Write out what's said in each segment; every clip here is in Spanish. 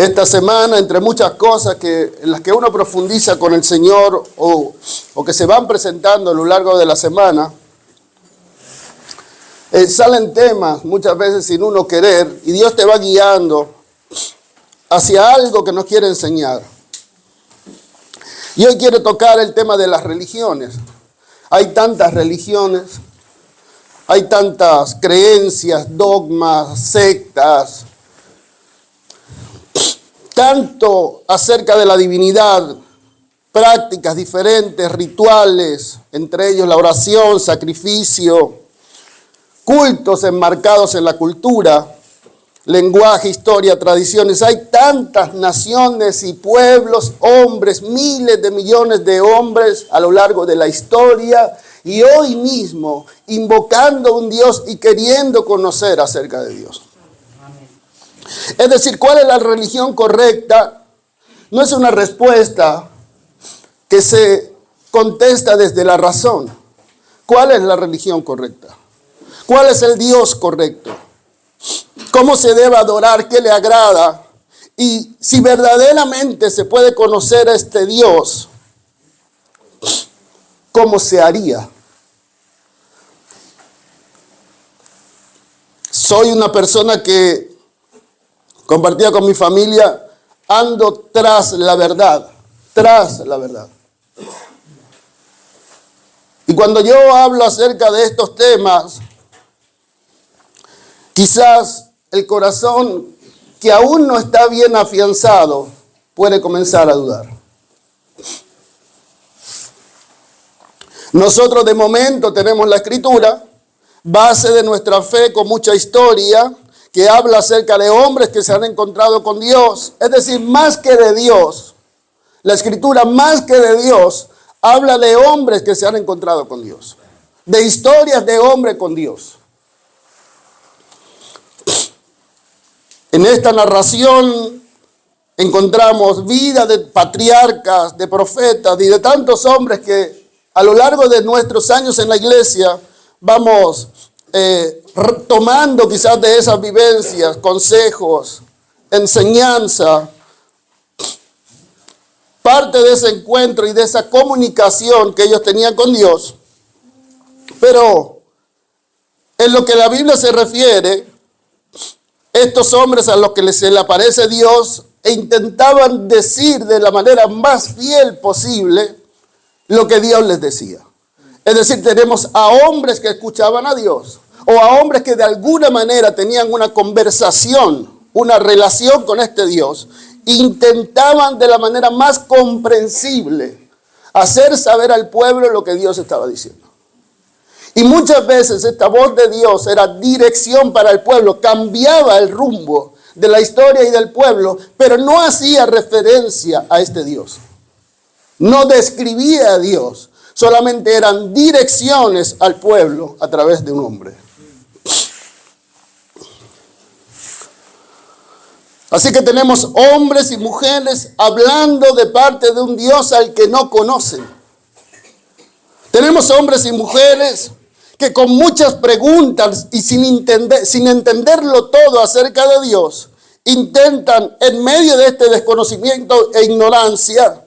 Esta semana, entre muchas cosas en las que uno profundiza con el Señor o que se van presentando a lo largo de la semana, salen temas muchas veces sin uno querer y Dios te va guiando hacia algo que nos quiere enseñar. Y hoy quiero tocar el tema de las religiones. Hay tantas religiones, hay tantas creencias, dogmas, sectas, tanto acerca de la divinidad, prácticas diferentes, rituales, entre ellos la oración, sacrificio, cultos enmarcados en la cultura, lenguaje, historia, tradiciones. Hay tantas naciones y pueblos, hombres, miles de millones de hombres a lo largo de la historia y hoy mismo invocando a un Dios y queriendo conocer acerca de Dios. Es decir, ¿cuál es la religión correcta? No es una respuesta que se contesta desde la razón. ¿Cuál es la religión correcta? ¿Cuál es el Dios correcto? ¿Cómo se debe adorar? ¿Qué le agrada? Y si verdaderamente se puede conocer a este Dios, ¿cómo se haría? Soy una persona que compartía con mi familia, ando tras la verdad, tras la verdad. Y cuando yo hablo acerca de estos temas, quizás el corazón que aún no está bien afianzado puede comenzar a dudar. Nosotros de momento tenemos la Escritura, base de nuestra fe con mucha historia, que habla acerca de hombres que se han encontrado con Dios. Es decir, más que de Dios, la Escritura más que de Dios, habla de hombres que se han encontrado con Dios. De historias de hombres con Dios. En esta narración encontramos vida de patriarcas, de profetas y de tantos hombres que a lo largo de nuestros años en la iglesia vamos tomando quizás de esas vivencias, consejos, enseñanza, parte de ese encuentro y de esa comunicación que ellos tenían con Dios. Pero en lo que la Biblia se refiere, estos hombres a los que se le aparece Dios e intentaban decir de la manera más fiel posible lo que Dios les decía. Es decir, tenemos a hombres que escuchaban a Dios o a hombres que de alguna manera tenían una conversación, una relación con este Dios. Intentaban de la manera más comprensible hacer saber al pueblo lo que Dios estaba diciendo. Y muchas veces esta voz de Dios era dirección para el pueblo, cambiaba el rumbo de la historia y del pueblo, pero no hacía referencia a este Dios. No describía a Dios. Solamente eran direcciones al pueblo a través de un hombre. Así que tenemos hombres y mujeres hablando de parte de un Dios al que no conocen. Tenemos hombres y mujeres que con muchas preguntas y sin entenderlo todo acerca de Dios, intentan en medio de este desconocimiento e ignorancia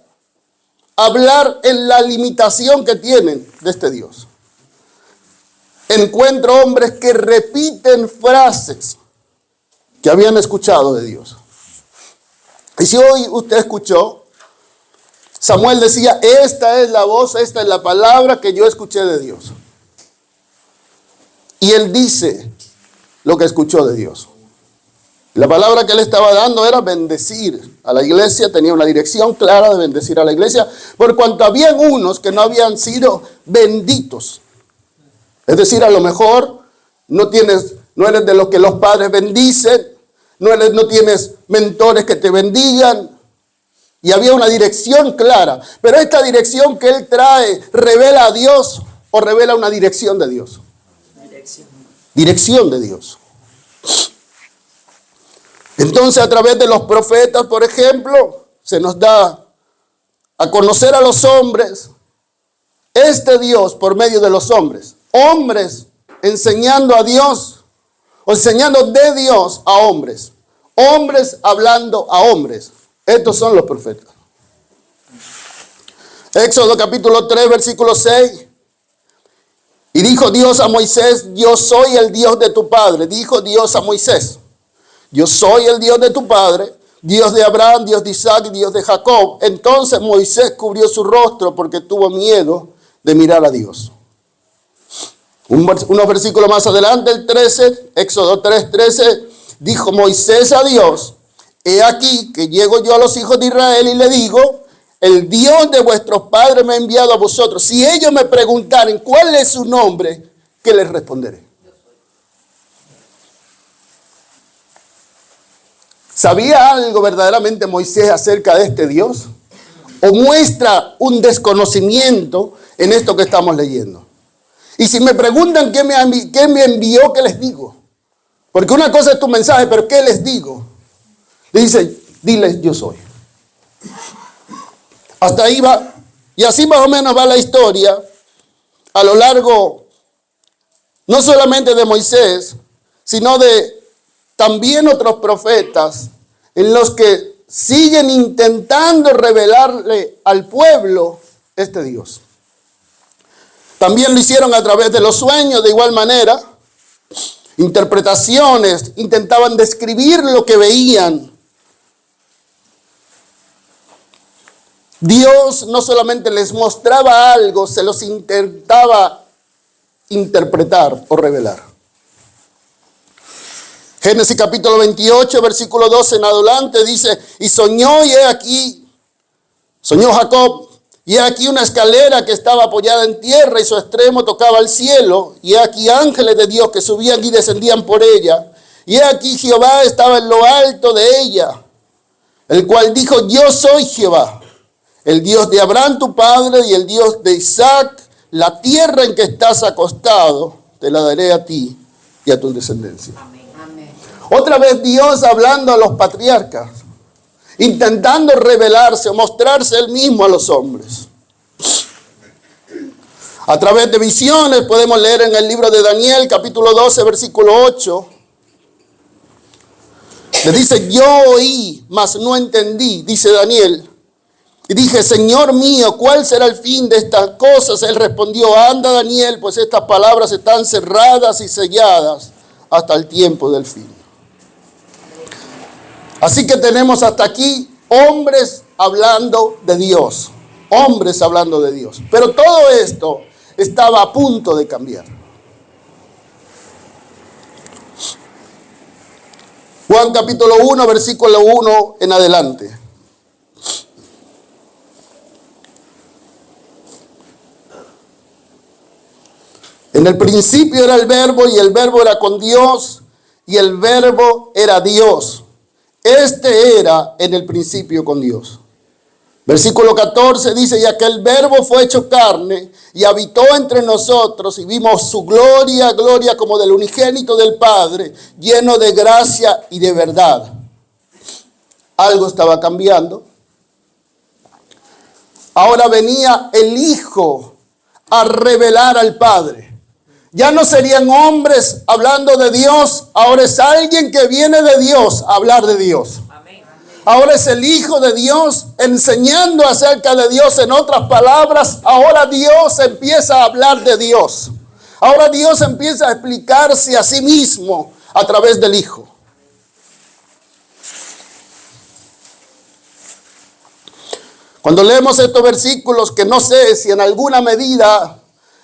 hablar en la limitación que tienen de este Dios. Encuentro hombres que repiten frases que habían escuchado de Dios. Y si hoy usted escuchó, Samuel decía, esta es la voz, esta es la palabra que yo escuché de Dios. Y él dice lo que escuchó de Dios. La palabra que él estaba dando era bendecir a la iglesia, tenía una dirección clara de bendecir a la iglesia, por cuanto habían unos que no habían sido benditos. Es decir, a lo mejor no eres de los que los padres bendicen, no tienes mentores que te bendigan, y había una dirección clara. Pero esta dirección que él trae, ¿revela a Dios o revela una dirección de Dios? Dirección de Dios. Entonces, a través de los profetas, por ejemplo, se nos da a conocer a los hombres, este Dios por medio de los hombres. Hombres enseñando a Dios, o enseñando de Dios a hombres. Hombres hablando a hombres. Estos son los profetas. Éxodo capítulo 3, versículo 6. Y dijo Dios a Moisés, yo soy el Dios de tu padre. Dijo Dios a Moisés, yo soy el Dios de tu padre, Dios de Abraham, Dios de Isaac y Dios de Jacob. Entonces Moisés cubrió su rostro porque tuvo miedo de mirar a Dios. Unos versículos más adelante, el 13, Éxodo 3, 13, dijo Moisés a Dios, he aquí que llego yo a los hijos de Israel y le digo, el Dios de vuestros padres me ha enviado a vosotros. Si ellos me preguntaren cuál es su nombre, ¿qué les responderé? ¿Sabía algo verdaderamente Moisés acerca de este Dios? ¿O muestra un desconocimiento en esto que estamos leyendo? Y si me preguntan qué me envió, ¿qué les digo? Porque una cosa es tu mensaje, pero ¿qué les digo? Le dice, diles yo soy. Hasta ahí va. Y así más o menos va la historia a lo largo, no solamente de Moisés, sino de también otros profetas en los que siguen intentando revelarle al pueblo este Dios. También lo hicieron a través de los sueños, de igual manera. Interpretaciones, intentaban describir lo que veían. Dios no solamente les mostraba algo, se los intentaba interpretar o revelar. Génesis capítulo 28, versículo 12 en adelante dice, y soñó Jacob, y he aquí una escalera que estaba apoyada en tierra y su extremo tocaba al cielo, y he aquí ángeles de Dios que subían y descendían por ella, y he aquí Jehová estaba en lo alto de ella, el cual dijo, yo soy Jehová, el Dios de Abraham tu padre y el Dios de Isaac, la tierra en que estás acostado, te la daré a ti y a tu descendencia. Amén. Amén. Otra vez Dios hablando a los patriarcas, intentando revelarse o mostrarse él mismo a los hombres. A través de visiones podemos leer en el libro de Daniel, capítulo 12, versículo 8. Le dice, yo oí, mas no entendí, dice Daniel. Y dije, Señor mío, ¿cuál será el fin de estas cosas? Él respondió, anda Daniel, pues estas palabras están cerradas y selladas hasta el tiempo del fin. Así que tenemos hasta aquí hombres hablando de Dios. Hombres hablando de Dios. Pero todo esto estaba a punto de cambiar. Juan capítulo 1, versículo 1 en adelante. En el principio era el verbo y el verbo era con Dios y el verbo era Dios. Este era en el principio con Dios. Versículo 14 dice, y aquel verbo fue hecho carne y habitó entre nosotros y vimos su gloria, gloria como del unigénito del Padre, lleno de gracia y de verdad. Algo estaba cambiando. Ahora venía el Hijo a revelar al Padre. Ya no serían hombres hablando de Dios, ahora es alguien que viene de Dios a hablar de Dios. Amén. Ahora es el Hijo de Dios enseñando acerca de Dios. En otras palabras, ahora Dios empieza a hablar de Dios. Ahora Dios empieza a explicarse a sí mismo a través del Hijo. Cuando leemos estos versículos, que no sé si en alguna medida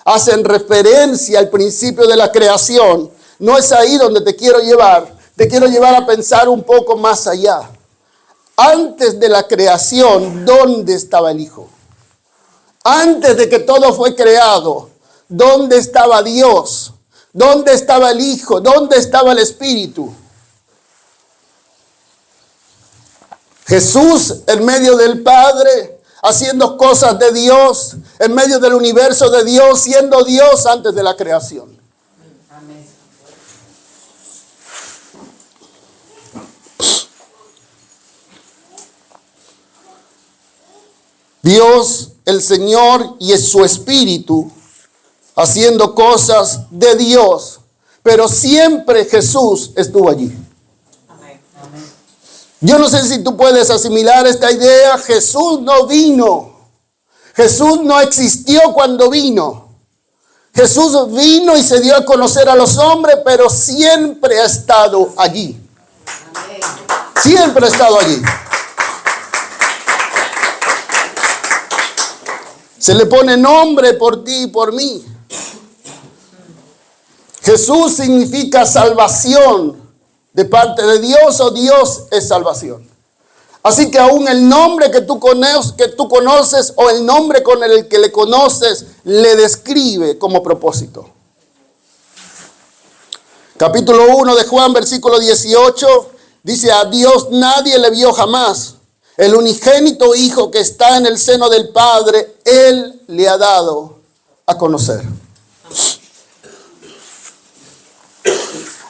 hacen referencia al principio de la creación, no es ahí donde te quiero llevar. Te quiero llevar a pensar un poco más allá. Antes de la creación, ¿dónde estaba el Hijo? Antes de que todo fue creado, ¿dónde estaba Dios? ¿Dónde estaba el Hijo? ¿Dónde estaba el Espíritu? Jesús en medio del Padre, haciendo cosas de Dios, en medio del universo de Dios, siendo Dios antes de la creación. Amén. Dios, el Señor y su Espíritu, haciendo cosas de Dios, pero siempre Jesús estuvo allí. Amén. Amén. Yo no sé si tú puedes asimilar esta idea. Jesús no vino. Jesús no existió cuando vino. Jesús vino y se dio a conocer a los hombres, pero siempre ha estado allí. Siempre ha estado allí. Se le pone nombre por ti y por mí. Jesús significa salvación de parte de Dios, o Dios es salvación. Así que aún el nombre que tú conoces o el nombre con el que le conoces le describe como propósito. Capítulo 1 de Juan, versículo 18, dice: a Dios nadie le vio jamás. El unigénito Hijo que está en el seno del Padre, Él le ha dado a conocer.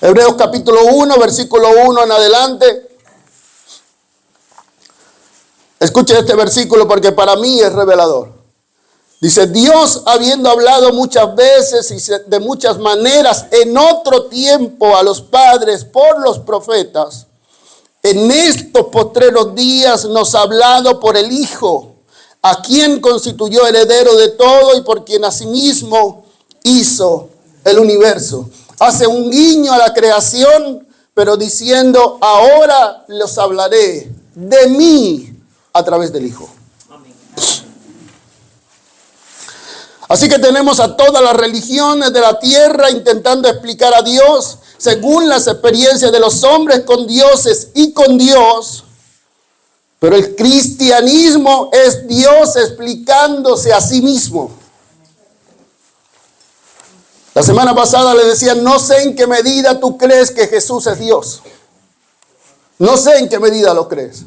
Hebreos capítulo 1, versículo 1 en adelante. Escuche este versículo porque para mí es revelador. Dice: Dios, habiendo hablado muchas veces y de muchas maneras en otro tiempo a los padres por los profetas, en estos postreros días nos ha hablado por el Hijo, a quien constituyó heredero de todo y por quien asimismo hizo el universo. Hace un guiño a la creación, pero diciendo: ahora los hablaré de mí a través del Hijo. Así que tenemos a todas las religiones de la tierra intentando explicar a Dios según las experiencias de los hombres con dioses y con Dios. Pero el cristianismo es Dios explicándose a sí mismo. La semana pasada le decía: no sé en qué medida tú crees que Jesús es Dios. No sé en qué medida lo crees.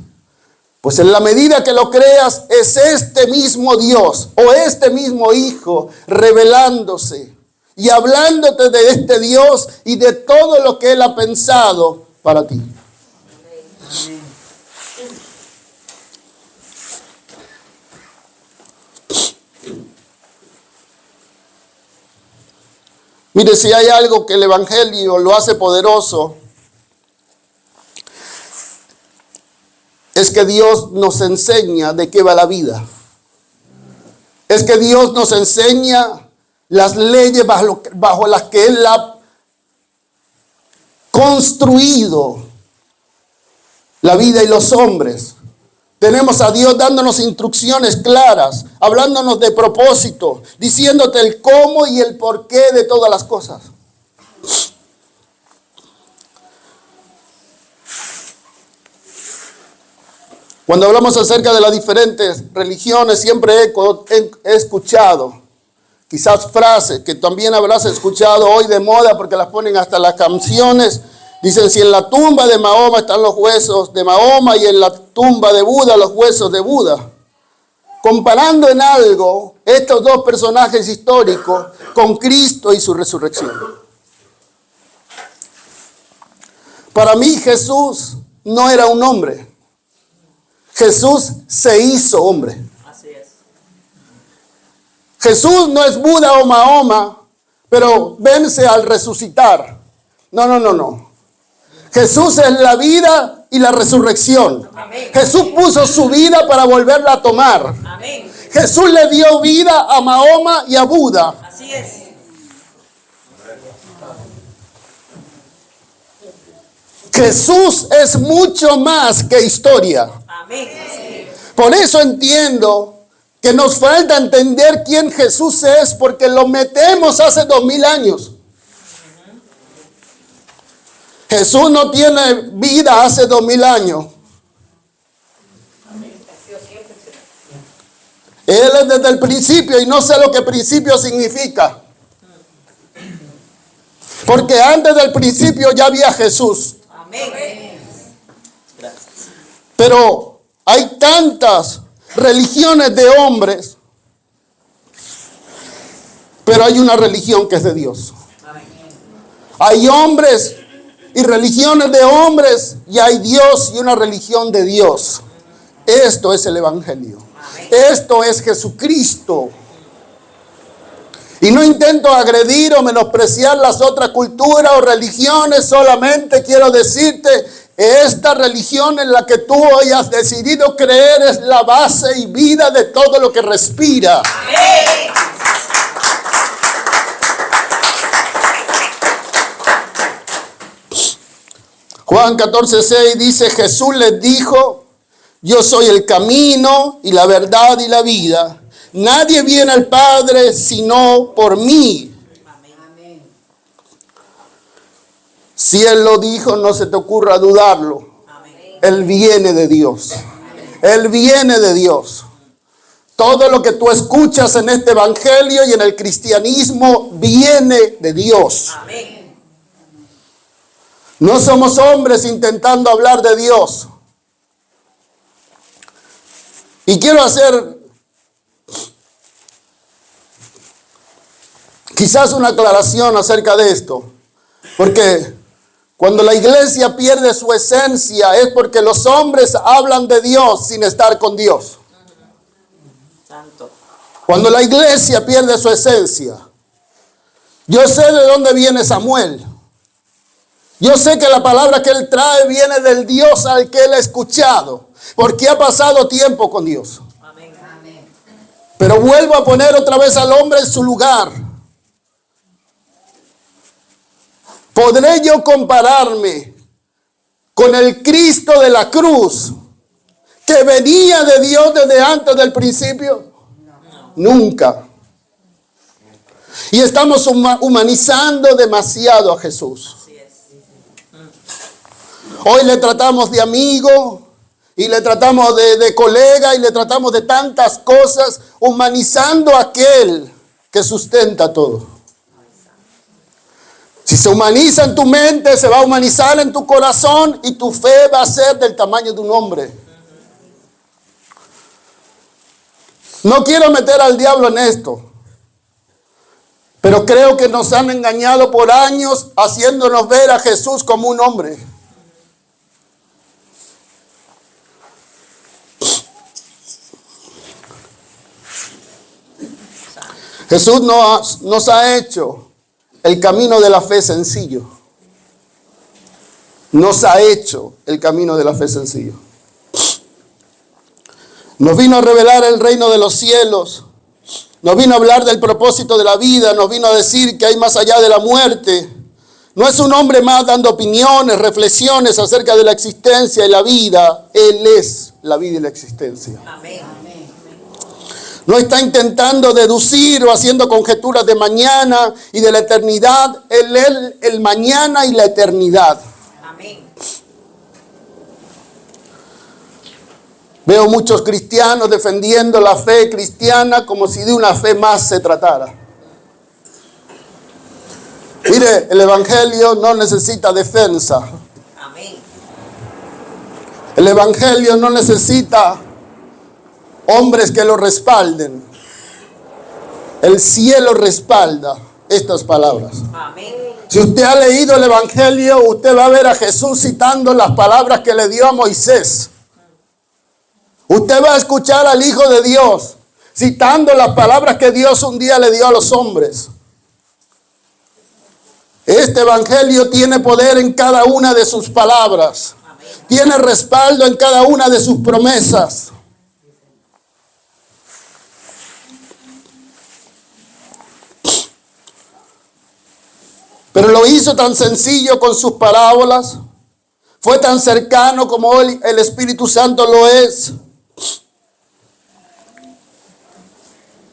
Pues en la medida que lo creas, es este mismo Dios o este mismo Hijo revelándose y hablándote de este Dios y de todo lo que Él ha pensado para ti. Mire, si hay algo que el Evangelio lo hace poderoso, es que Dios nos enseña de qué va la vida. Es que Dios nos enseña las leyes bajo las que Él ha construido la vida y los hombres. Tenemos a Dios dándonos instrucciones claras, hablándonos de propósito, diciéndote el cómo y el porqué de todas las cosas. Cuando hablamos acerca de las diferentes religiones, siempre he escuchado quizás frases que también habrás escuchado hoy de moda porque las ponen hasta las canciones. Dicen: si en la tumba de Mahoma están los huesos de Mahoma y en la tumba de Buda los huesos de Buda. Comparando en algo estos dos personajes históricos con Cristo y su resurrección. Para mí Jesús no era un hombre. Jesús se hizo hombre. Así es. Jesús no es Buda o Mahoma, pero vence al resucitar. No. Jesús es la vida y la resurrección. Amén. Jesús puso su vida para volverla a tomar. Amén. Jesús le dio vida a Mahoma y a Buda. Así es. Jesús es mucho más que historia. Amén. Por eso entiendo que nos falta entender quién Jesús es, porque lo metemos hace 2000 años. Jesús no tiene vida hace 2000 años. Él es desde el principio y no sé lo que principio significa. Porque antes del principio ya había Jesús. Amén. Pero hay tantas religiones de hombres, pero hay una religión que es de Dios. Hay hombres y religiones de hombres, y hay Dios y una religión de Dios. Esto es el Evangelio. Esto es Jesucristo. Y no intento agredir o menospreciar las otras culturas o religiones, solamente quiero decirte, esta religión en la que tú hoy has decidido creer es la base y vida de todo lo que respira. Amén. Juan 14:6 dice, Jesús les dijo, yo soy el camino y la verdad y la vida. Nadie viene al Padre sino por mí. Amén. Si Él lo dijo, no se te ocurra dudarlo. Amén. Él viene de Dios. Él viene de Dios. Todo lo que tú escuchas en este evangelio y en el cristianismo viene de Dios. Amén. No somos hombres intentando hablar de Dios. Y quiero hacer quizás una aclaración acerca de esto. Porque cuando la iglesia pierde su esencia es porque los hombres hablan de Dios sin estar con Dios. Santo. Cuando la iglesia pierde su esencia. Yo sé de dónde viene Samuel. Yo sé que la palabra que él trae viene del Dios al que él ha escuchado. Porque ha pasado tiempo con Dios. Amén. Amén. Pero vuelvo a poner otra vez al hombre en su lugar. ¿Podré yo compararme con el Cristo de la cruz que venía de Dios desde antes del principio? No. Nunca. Y estamos humanizando demasiado a Jesús. Así es. Hoy le tratamos de amigo y le tratamos de colega y le tratamos de tantas cosas, humanizando a aquel que sustenta todo. Si se humaniza en tu mente, se va a humanizar en tu corazón y tu fe va a ser del tamaño de un hombre. No quiero meter al diablo en esto, pero creo que nos han engañado por años haciéndonos ver a Jesús como un hombre. Jesús nos ha hecho el camino de la fe sencillo. Nos ha hecho el camino de la fe sencillo. Nos vino a revelar el reino de los cielos. Nos vino a hablar del propósito de la vida. Nos vino a decir que hay más allá de la muerte. No es un hombre más dando opiniones, reflexiones acerca de la existencia y la vida. Él es la vida y la existencia. Amén. No está intentando deducir o haciendo conjeturas de mañana y de la eternidad. Él es el mañana y la eternidad. Amén. Veo muchos cristianos defendiendo la fe cristiana como si de una fe más se tratara. Mire, el evangelio no necesita defensa. Amén. El evangelio no necesita hombres que lo respalden. El cielo respalda estas palabras. Amén. Si usted ha leído el evangelio, usted va a ver a Jesús citando las palabras que le dio a Moisés. Usted va a escuchar al Hijo de Dios citando las palabras que Dios un día le dio a los hombres. Este evangelio tiene poder en cada una de sus palabras. Amén. Tiene respaldo en cada una de sus promesas. Pero lo hizo tan sencillo con sus parábolas. Fue tan cercano como el Espíritu Santo lo es.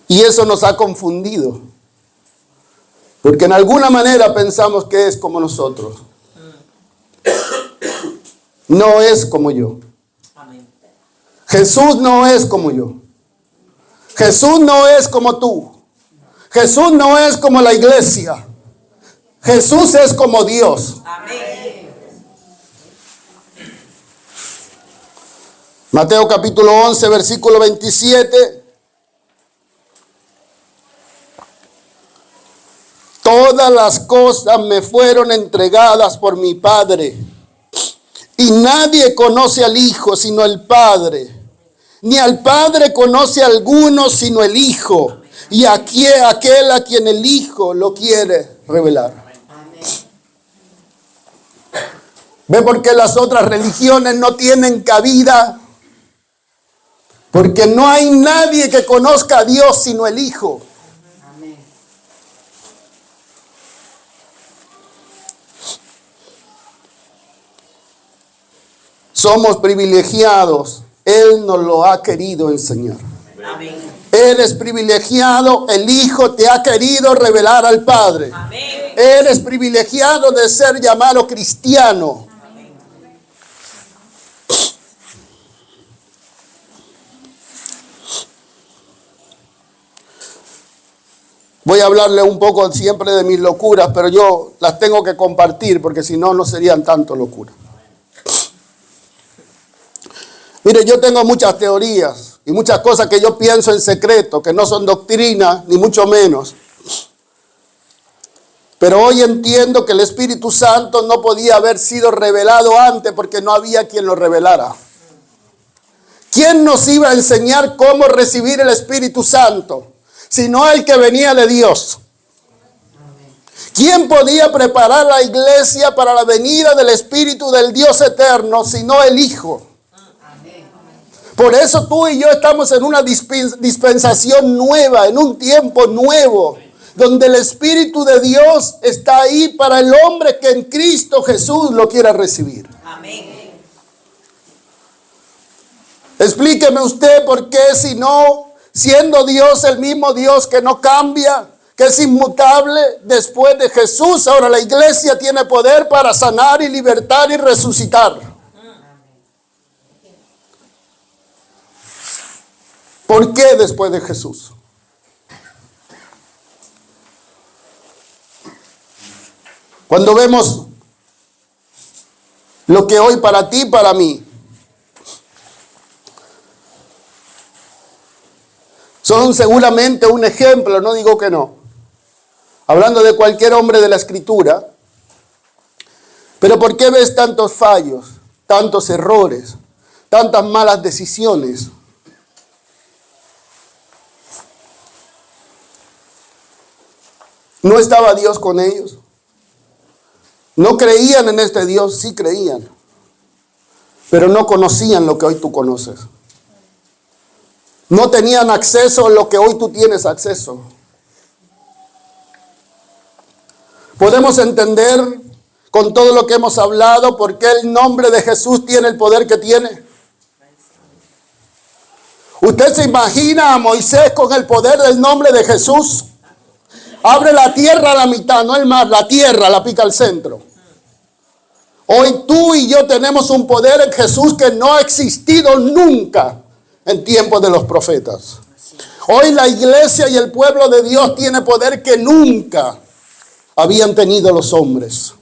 Y eso nos ha confundido. Porque en alguna manera pensamos que es como nosotros. No es como yo. Amén. Jesús no es como yo. Jesús no es como tú. Jesús no es como la iglesia. Jesús es como Dios. Amén. Mateo capítulo 11, versículo 27. Todas las cosas me fueron entregadas por mi Padre. Y nadie conoce al Hijo sino el Padre. Ni al Padre conoce a alguno sino el Hijo. Y aquel a quien el Hijo lo quiere revelar. ¿Ve por qué las otras religiones no tienen cabida? Porque no hay nadie que conozca a Dios sino el Hijo. Amén. Somos privilegiados. Él nos lo ha querido enseñar. Amén. Eres privilegiado. El Hijo te ha querido revelar al Padre. Amén. Eres privilegiado de ser llamado cristiano. Voy a hablarle un poco siempre de mis locuras, pero yo las tengo que compartir porque si no, no serían tanto locuras. Mire, yo tengo muchas teorías y muchas cosas que yo pienso en secreto, que no son doctrina, ni mucho menos. Pero hoy entiendo que el Espíritu Santo no podía haber sido revelado antes porque no había quien lo revelara. ¿Quién nos iba a enseñar cómo recibir el Espíritu Santo? Sino el que venía de Dios. ¿Quién podía preparar la iglesia para la venida del Espíritu del Dios eterno, sino el Hijo? Por eso tú y yo estamos en una dispensación nueva, en un tiempo nuevo, donde el Espíritu de Dios está ahí para el hombre que en Cristo Jesús lo quiera recibir. Amén. Explíqueme usted por qué, si no, siendo Dios el mismo Dios que no cambia, que es inmutable, después de Jesús, ahora la iglesia tiene poder para sanar y libertar y resucitar. ¿Por qué después de Jesús? Cuando vemos lo que hoy para ti y para mí son seguramente un ejemplo, no digo que no, hablando de cualquier hombre de la Escritura, pero ¿por qué ves tantos fallos, tantos errores, tantas malas decisiones? ¿No estaba Dios con ellos? ¿No creían en este Dios? Sí creían, pero no conocían lo que hoy tú conoces. No tenían acceso a lo que hoy tú tienes acceso. Podemos entender con todo lo que hemos hablado por qué el nombre de Jesús tiene el poder que tiene. ¿Usted se imagina a Moisés con el poder del nombre de Jesús? Abre la tierra a la mitad, no el mar, la tierra la pica al centro. Hoy tú y yo tenemos un poder en Jesús que no ha existido nunca en tiempos de los profetas. Hoy la iglesia y el pueblo de Dios tiene poder que nunca habían tenido los hombres.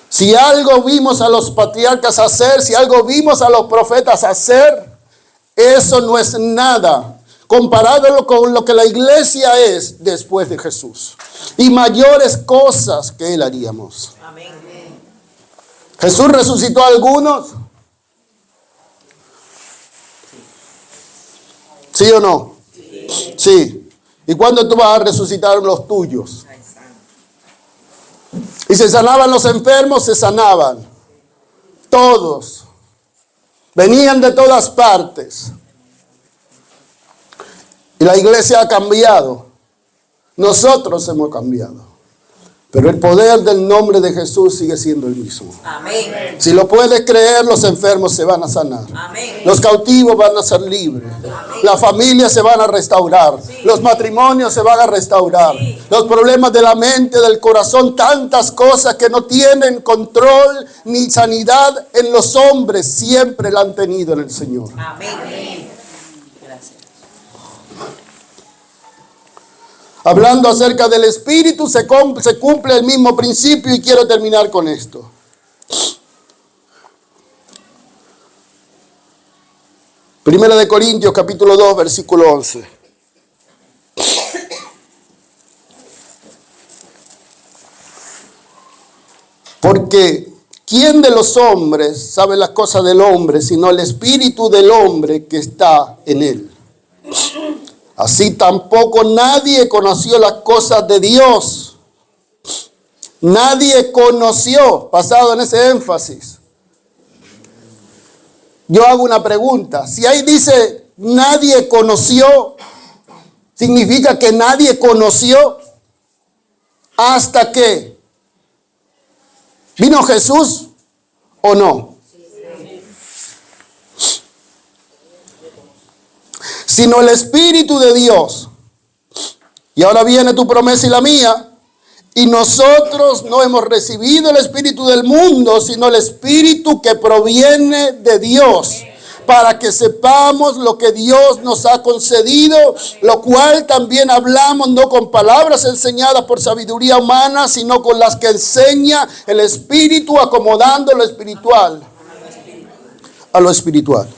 Si algo vimos a los patriarcas hacer, si algo vimos a los profetas hacer, eso no es nada comparado con lo que la iglesia es después de Jesús. Y mayores cosas que él haríamos. Amén. Jesús resucitó a algunos. ¿Sí o no? Sí. ¿Y cuándo tú vas a resucitar los tuyos? Y se sanaban los enfermos, se sanaban. Todos. Venían de todas partes. Y la iglesia ha cambiado. Nosotros hemos cambiado. Pero el poder del nombre de Jesús sigue siendo el mismo. Amén. Si lo puedes creer, los enfermos se van a sanar. Amén. Los cautivos van a ser libres. Las familias se van a restaurar. Los matrimonios se van a restaurar. Los problemas de la mente, del corazón, tantas cosas que no tienen control ni sanidad en los hombres, siempre la han tenido en el Señor. Amén. Gracias. Hablando acerca del Espíritu, se cumple el mismo principio y quiero terminar con esto. Primera de Corintios, capítulo 2, versículo 11. Porque ¿quién de los hombres sabe las cosas del hombre, sino el espíritu del hombre que está en él? Así tampoco nadie conoció las cosas de Dios, Nadie conoció, basado en ese énfasis. Yo hago una pregunta. Si ahí dice nadie conoció, significa que nadie conoció hasta que vino Jesús o no. Sino el Espíritu de Dios. Y ahora viene tu promesa y la mía. Y nosotros no hemos recibido el Espíritu del mundo, sino el Espíritu que proviene de Dios, para que sepamos lo que Dios nos ha concedido, lo cual también hablamos no con palabras enseñadas por sabiduría humana, sino con las que enseña el Espíritu, acomodando lo espiritual a lo espiritual.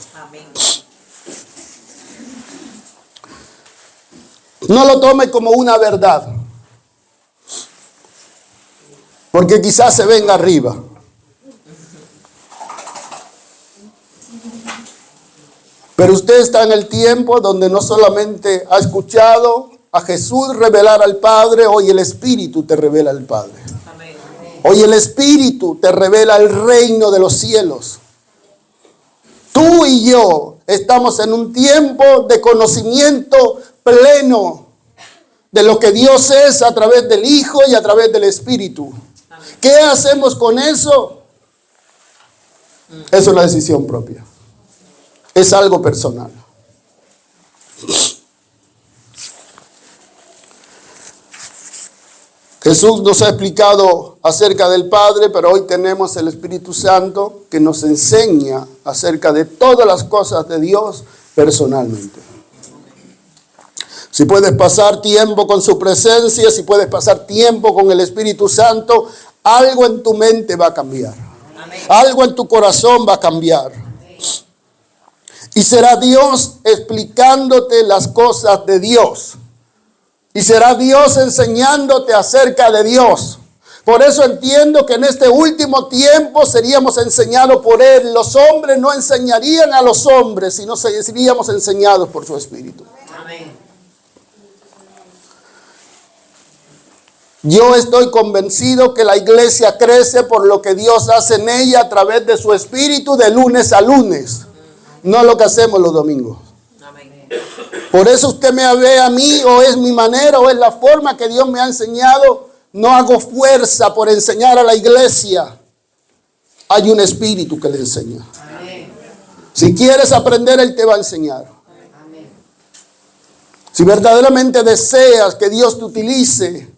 No lo tome como una verdad, porque quizás se venga arriba. Pero usted está en el tiempo donde no solamente ha escuchado a Jesús revelar al Padre, hoy el Espíritu te revela al Padre. Hoy el Espíritu te revela el reino de los cielos. Tú y yo estamos en un tiempo de conocimiento pleno de lo que Dios es a través del Hijo y a través del Espíritu. ¿Qué hacemos con eso? Es una decisión propia. Es algo personal. Jesús nos ha explicado acerca del Padre, pero hoy tenemos el Espíritu Santo que nos enseña acerca de todas las cosas de Dios personalmente. Si puedes pasar tiempo con su presencia, si puedes pasar tiempo con el Espíritu Santo, algo en tu mente va a cambiar. Algo en tu corazón va a cambiar. Y será Dios explicándote las cosas de Dios. Y será Dios enseñándote acerca de Dios. Por eso entiendo que en este último tiempo seríamos enseñados por Él. Los hombres no enseñarían a los hombres, sino seríamos enseñados por su Espíritu. Amén. Yo estoy convencido que la iglesia crece por lo que Dios hace en ella a través de su Espíritu de lunes a lunes. No lo que hacemos los domingos. Amén. Por eso usted me ve a mí, o es mi manera, o es la forma que Dios me ha enseñado. No hago fuerza por enseñar a la iglesia. Hay un Espíritu que le enseña. Amén. Si quieres aprender, Él te va a enseñar. Amén. Si verdaderamente deseas que Dios te utilice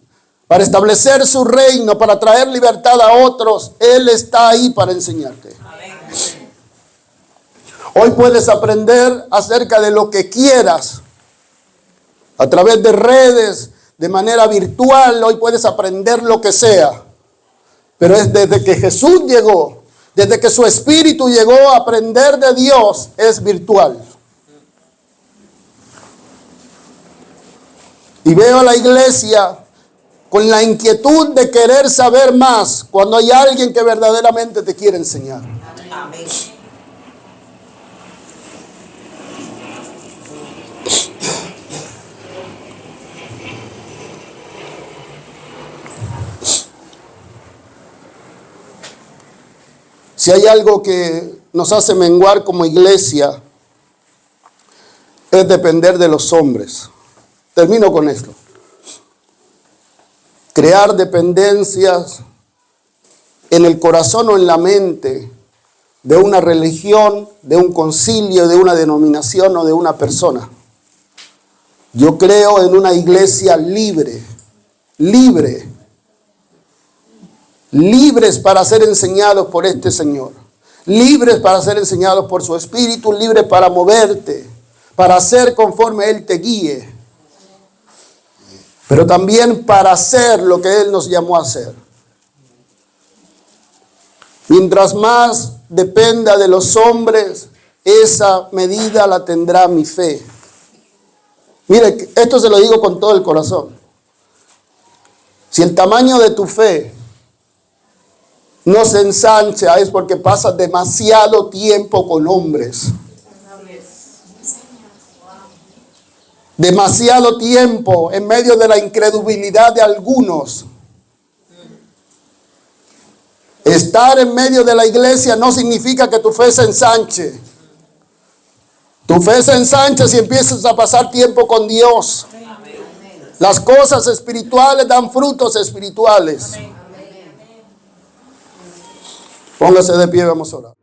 para establecer su reino, para traer libertad a otros, Él está ahí para enseñarte. Amén. Hoy puedes aprender acerca de lo que quieras. A través de redes, de manera virtual, hoy puedes aprender lo que sea. Pero es desde que Jesús llegó, desde que su Espíritu llegó a aprender de Dios, es virtual. Y veo a la iglesia con la inquietud de querer saber más cuando hay alguien que verdaderamente te quiere enseñar. Amén. Si hay algo que nos hace menguar como iglesia, es depender de los hombres. Termino con esto. Crear dependencias en el corazón o en la mente de una religión, de un concilio, de una denominación o de una persona. Yo creo en una iglesia libre, libres para ser enseñados por este Señor, libres para ser enseñados por su Espíritu, libres para moverte, para hacer conforme Él te guíe, pero también para hacer lo que Él nos llamó a hacer. Mientras más dependa de los hombres, esa medida la tendrá mi fe. Mire, esto se lo digo con todo el corazón. Si el tamaño de tu fe no se ensancha, es porque pasas demasiado tiempo con hombres. Demasiado tiempo en medio de la incredulidad de algunos. Estar en medio de la iglesia no significa que tu fe se ensanche. Tu fe se ensancha si empiezas a pasar tiempo con Dios. Las cosas espirituales dan frutos espirituales. Póngase de pie, vamos a orar.